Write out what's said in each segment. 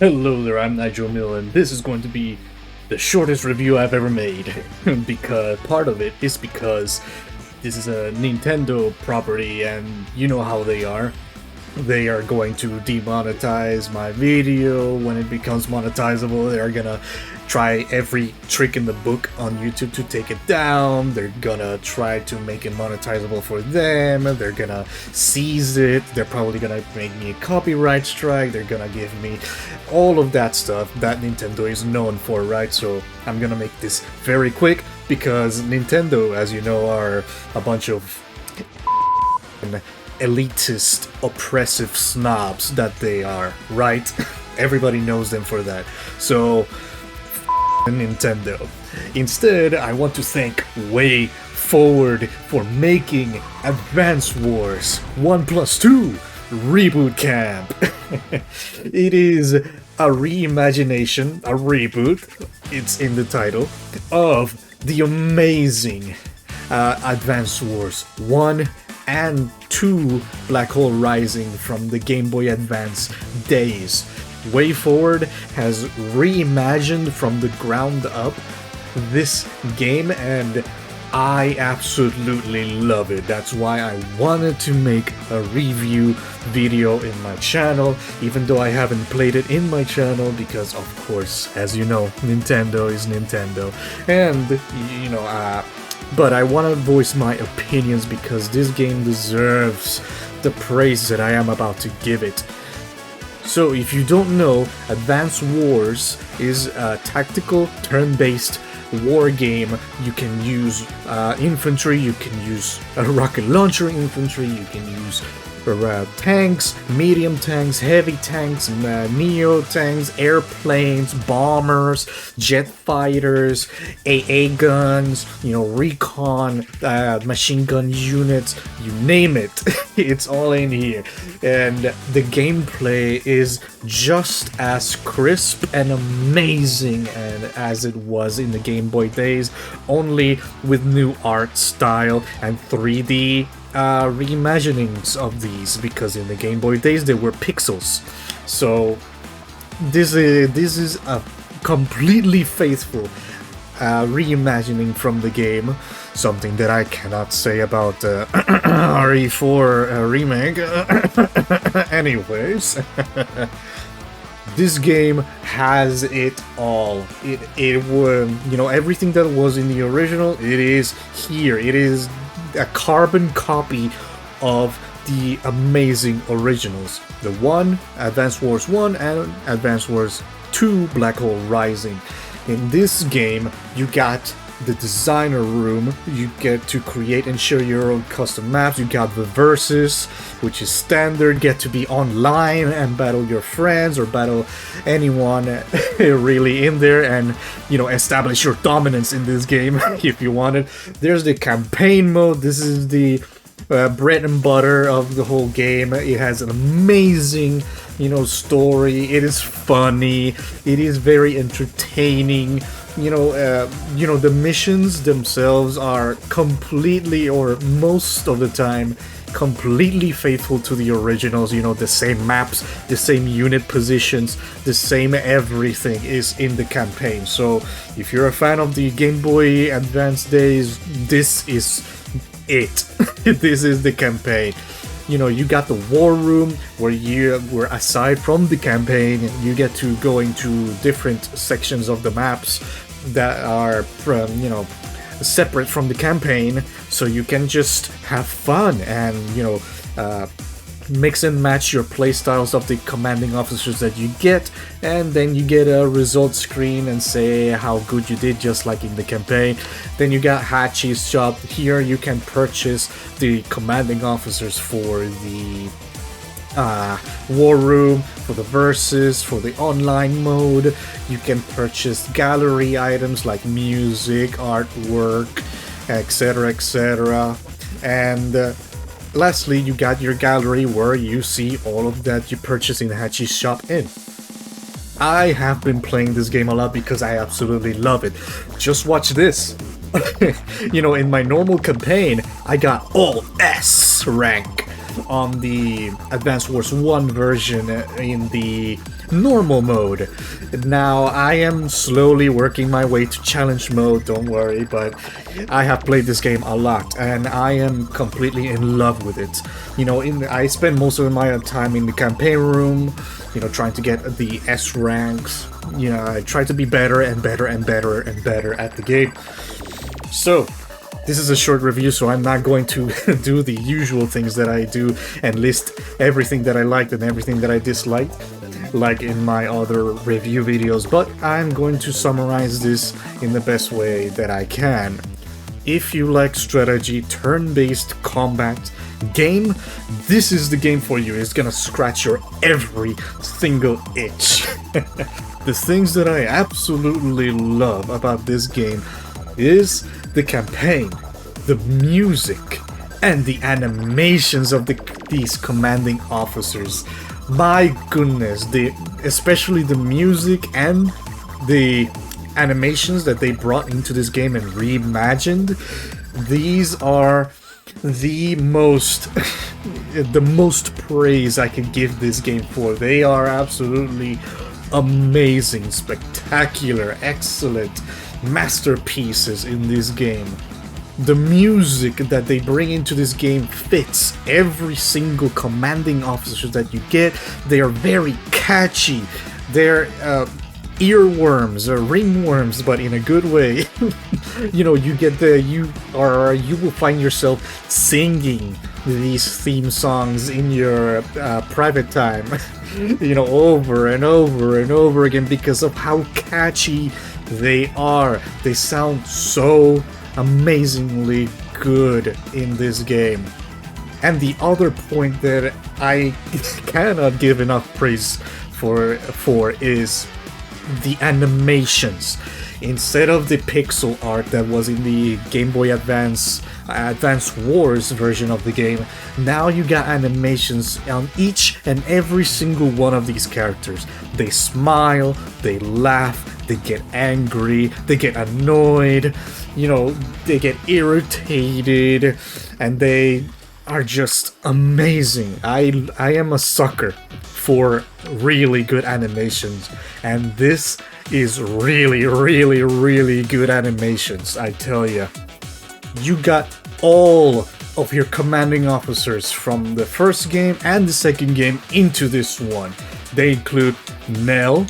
Hello there, I'm Nigel Mill, and this is going to be the shortest review I've ever made. Because part of it is because this is a Nintendo property, and you know how they are. They are going to demonetize my video. When it becomes monetizable, they're gonna try every trick in the book on YouTube to take it down. They're gonna try to make it monetizable for them. They're gonna seize it. They're probably gonna make me a copyright strike. They're gonna give me all of that stuff that Nintendo is known for, right? So I'm gonna make this very quick because Nintendo, as you know, are a bunch of elitist, oppressive snobs that they are, right? Everybody knows them for that. So, Nintendo. Instead, I want to thank Way Forward for making Advance Wars 1+2 Reboot Camp. It is a reimagination, a reboot, it's in the title, of the amazing Advance Wars 1 and 2 Black Hole Rising from the Game Boy Advance days. Way Forward has reimagined from the ground up this game, and I absolutely love it. That's why I wanted to make a review video in my channel, even though I haven't played it in my channel because, of course, as you know, Nintendo is Nintendo. And, you know, but I want to voice my opinions because this game deserves the praise that I am about to give it. So if you don't know, Advance Wars is a tactical, turn-based war game. You can use infantry, you can use rocket launcher infantry, you can use tanks, medium tanks, heavy tanks, neo tanks, airplanes, bombers, jet fighters, AA guns, you know, recon, machine gun units, you name it. It's all in here. And the gameplay is just as crisp and amazing as it was in the Game Boy days, only with new art style and 3D reimaginings of these, because in the Game Boy days they were pixels. So this is a completely faithful reimagining from the game, something that I cannot say about RE4 remake. Anyways, this game has it all. It was, you know, everything that was in the original, it is here. It is a carbon copy of the amazing originals. The one, Advance Wars 1 and Advance Wars 2 Black Hole Rising. In this game, you got the designer room, you get to create and share your own custom maps, you got the versus, which is standard, get to be online and battle your friends or battle anyone really in there and, you know, establish your dominance in this game if you want it. There's the campaign mode. This is the bread and butter of the whole game. It has an amazing, you know, story. It is funny. It is very entertaining. You know, the missions themselves are completely, or most of the time, completely faithful to the originals. You know, the same maps, the same unit positions, the same everything is in the campaign. So if you're a fan of the Game Boy Advance days, this is it. This is the campaign. You know, you got the war room where aside from the campaign, you get to go into different sections of the maps that are from, you know, separate from the campaign, so you can just have fun and, you know, mix and match your playstyles of the commanding officers that you get, and then you get a result screen and say how good you did, just like in the campaign. Then you got Hachi's shop. Here you can purchase the commanding officers for the war room, for the versus, for the online mode. You can purchase gallery items like music, artwork, etc, etc. And lastly, you got your gallery where you see all of that you purchase in Hachi's shop in. I have been playing this game a lot because I absolutely love it. Just watch this. You know, in my normal campaign, I got all S rank. on the Advance Wars 1 version in the normal mode. Now, I am slowly working my way to challenge mode, don't worry, but I have played this game a lot, and I am completely in love with it. You know, I spend most of my time in the campaign room, you know, trying to get the S ranks. You know, I try to be better and better and better and better at the game. So, this is a short review, so I'm not going to do the usual things that I do and list everything that I liked and everything that I disliked, like in my other review videos, but I'm going to summarize this in the best way that I can. If you like strategy, turn-based combat game, this is the game for you. It's gonna scratch your every single itch. The things that I absolutely love about this game is the campaign, the music, and the animations of these commanding officers. My goodness, especially the music and the animations that they brought into this game and reimagined, these are the most praise I can give this game for. They are absolutely amazing, spectacular, excellent masterpieces in this game. The music that they bring into this game fits every single commanding officer that you get. They are very catchy. They're earworms or ringworms, but in a good way. You know, you will find yourself singing these theme songs in your private time, you know, over and over and over again because of how catchy they are. They sound so amazingly good in this game. And the other point that I cannot give enough praise for is the animations. Instead of the pixel art that was in the Game Boy Advance Wars version of the game, now you got animations on each and every single one of these characters. They smile, they laugh, they get angry, they get annoyed, you know, they get irritated, and they are just amazing. I am a sucker for really good animations, and this is really, really, really good animations, I tell ya. You got all of your commanding officers from the first game and the second game into this one. They include Nell,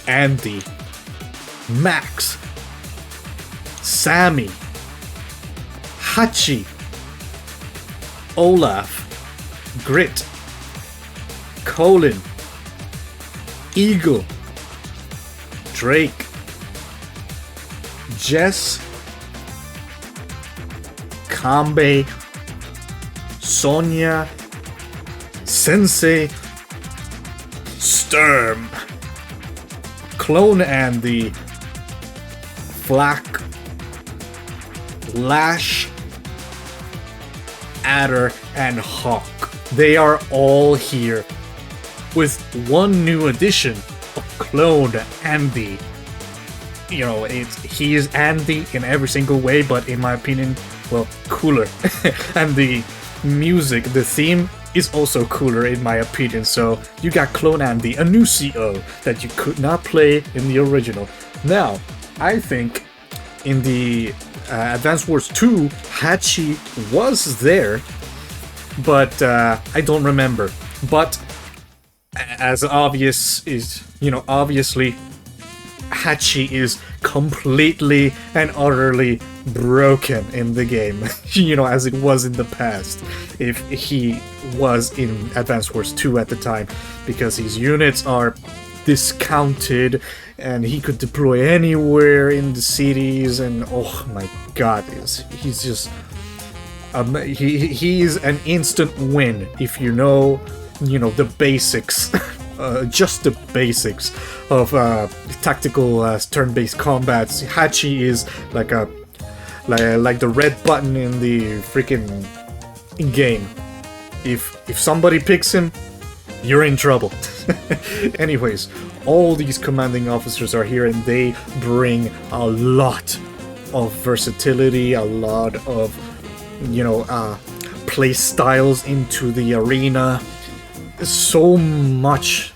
Andy, Max, Sammy, Hachi, Olaf, Grit, Colin, Eagle, Drake, Jess, Kanbei, Sonia, Sensei, Sturm, Clone Andy, Flack, Lash, Adder, and Hawk. They are all here with one new addition of Clone Andy. You know, he is Andy in every single way, but in my opinion, well, cooler. And the music, the theme, is also cooler in my opinion. So you got Clone Andy, a new CO that you could not play in the original. Now, I think in the Advance Wars 2, Hachi was there, but I don't remember. But as obvious is, you know, obviously Hachi is completely and utterly broken in the game, you know, as it was in the past, if he was in Advance Wars 2 at the time, because his units are discounted and he could deploy anywhere in the cities, and oh my god, he's just he's an instant win if you know the basics. Just the basics of tactical turn-based combats. Hachi is like the red button in the freaking game. If somebody picks him, you're in trouble. Anyways, all these commanding officers are here, and they bring a lot of versatility, a lot of play styles into the arena. So much,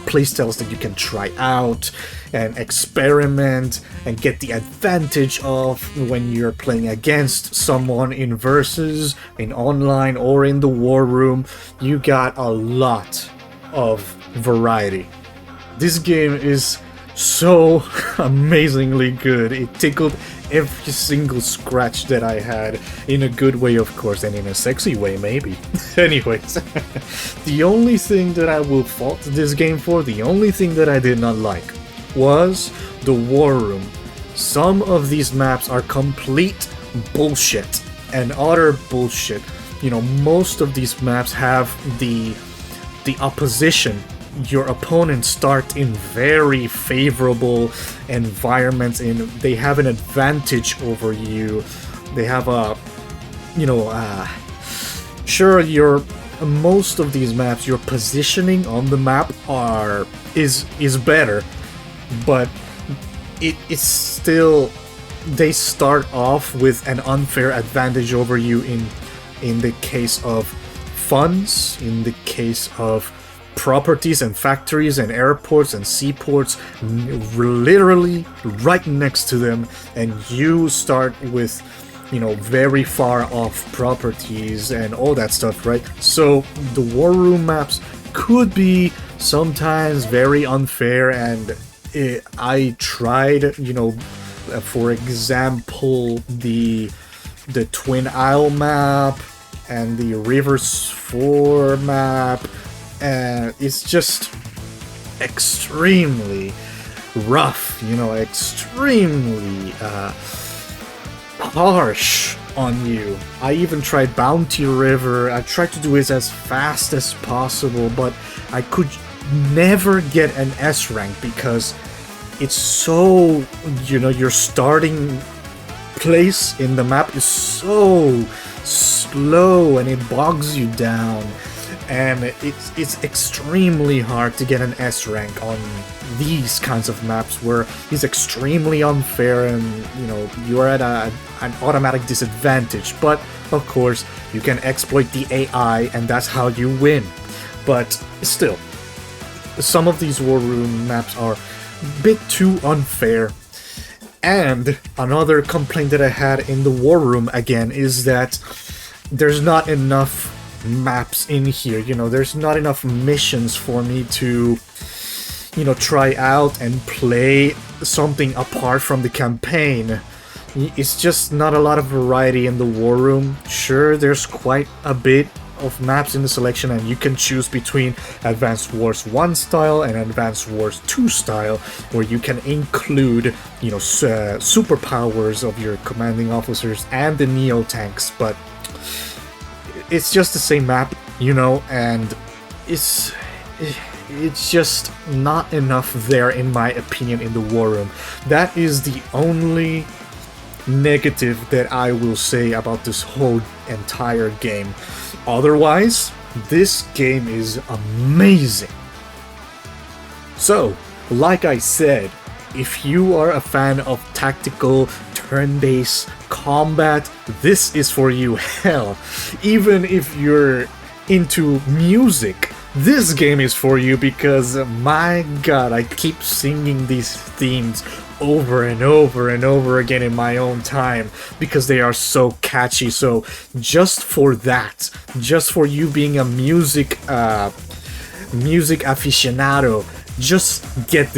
play styles that you can try out and experiment and get the advantage of when you're playing against someone in versus, in online, or in the war room. You got a lot of variety. This game is so amazingly good. It tickled every single scratch that I had, in a good way, of course, and in a sexy way, maybe. Anyways, the only thing that I will fault this game for, the only thing that I did not like, was the war room. Some of these maps are complete bullshit and utter bullshit. Most of these maps have the opposition. Your opponents start in very favorable environments, and they have an advantage over you. They have sure, most of these maps, your positioning on the map is better, but it's still, they start off with an unfair advantage over you in the case of funds, in the case of properties and factories and airports and seaports, literally right next to them, and you start with very far off properties and all that stuff, right? So the war room maps could be sometimes very unfair, and I tried, for example, the Twin Isle map and the Rivers 4 map, and it's just extremely rough, extremely harsh on you. I even tried Bounty River. I tried to do it as fast as possible, but I could never get an S rank because it's so, your starting place in the map is so slow and it bogs you down, and it's extremely hard to get an S rank on these kinds of maps where it's extremely unfair and you're at an automatic disadvantage. But of course you can exploit the AI and that's how you win. But still, some of these war room maps are a bit too unfair. And another complaint that I had in the war room again is that there's not enough maps in here. There's not enough missions for me to try out and play something apart from the campaign. It's just not a lot of variety in the war room. Sure, there's quite a bit of maps in the selection, and you can choose between Advanced Wars 1 style and Advanced Wars 2 style, where you can include superpowers of your commanding officers and the Neo tanks, but it's just the same map, and it's just not enough there, in my opinion, in the war room. That is the only negative that I will say about this whole entire game. Otherwise, this game is amazing. So, like I said, if you are a fan of tactical, turn-based combat, this is for you. Hell, even if you're into music, this game is for you, because my god, I keep singing these themes over and over and over again in my own time because they are so catchy. So just for that, just for you being a music aficionado, just get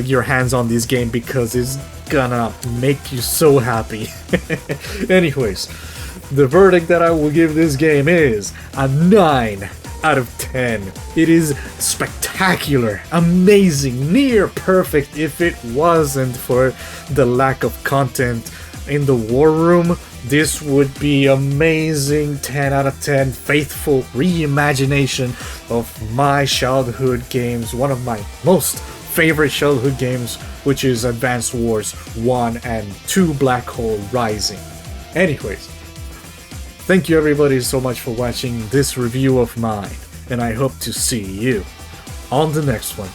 your hands on this game because it's gonna make you so happy. Anyways, the verdict that I will give this game is a 9 out of 10. It is spectacular, amazing, near perfect. If it wasn't for the lack of content in the war room, this would be amazing. 10 out of 10, faithful reimagination of my childhood games, one of my most favorite childhood games, which is Advanced Wars 1 and 2 Black Hole Rising. Anyways, thank you everybody so much for watching this review of mine, and I hope to see you on the next one.